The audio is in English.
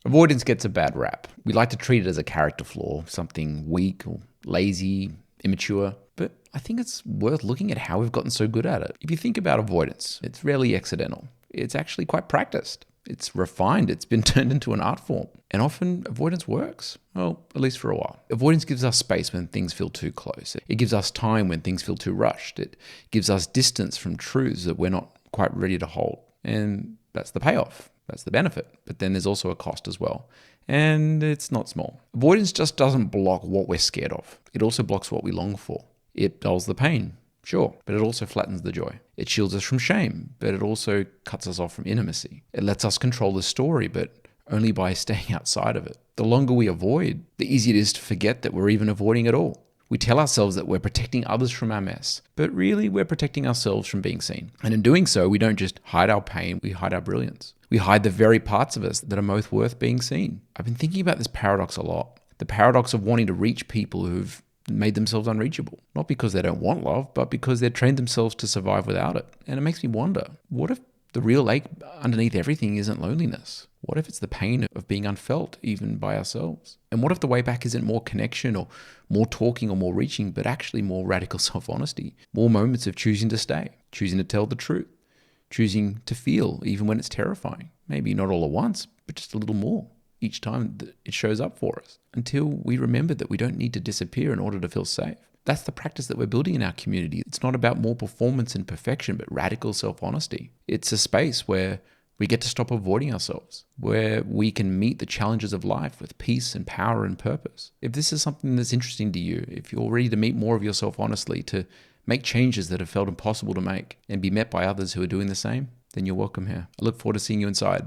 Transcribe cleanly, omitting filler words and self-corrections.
Avoidance gets a bad rap. We like to treat it as a character flaw, something weak or lazy, immature, but I think it's worth looking at how we've gotten so good at it. If you think about avoidance, it's rarely accidental. It's actually quite practiced. It's refined. It's been turned into an art form. And often avoidance works. Well, at least for a while. Avoidance gives us space when things feel too close. It gives us time when things feel too rushed. It gives us distance from truths that we're not quite ready to hold. And that's the payoff. That's the benefit. But then there's also a cost as well. And it's not small. Avoidance just doesn't block what we're scared of. It also blocks what we long for. It dulls the pain, sure, but it also flattens the joy. It shields us from shame, but it also cuts us off from intimacy. It lets us control the story, but only by staying outside of it. The longer we avoid, the easier it is to forget that we're even avoiding at all. We tell ourselves that we're protecting others from our mess, but really we're protecting ourselves from being seen. And in doing so, we don't just hide our pain, we hide our brilliance. We hide the very parts of us that are most worth being seen. I've been thinking about this paradox a lot. The paradox of wanting to reach people who've made themselves unreachable. Not because they don't want love, but because they've trained themselves to survive without it. And it makes me wonder, what if the real ache underneath everything isn't loneliness? What if it's the pain of being unfelt even by ourselves? And what if the way back isn't more connection or more talking or more reaching, but actually more radical self-honesty? More moments of choosing to stay, choosing to tell the truth, choosing to feel even when it's terrifying. Maybe not all at once, but just a little more each time that it shows up for us, until we remember that we don't need to disappear in order to feel safe. That's the practice that we're building in our community. It's not about more performance and perfection, but radical self-honesty. It's a space where we get to stop avoiding ourselves, where we can meet the challenges of life with peace and power and purpose. If this is something that's interesting to you, if you're ready to meet more of yourself honestly, to make changes that have felt impossible to make and be met by others who are doing the same, then you're welcome here. I look forward to seeing you inside.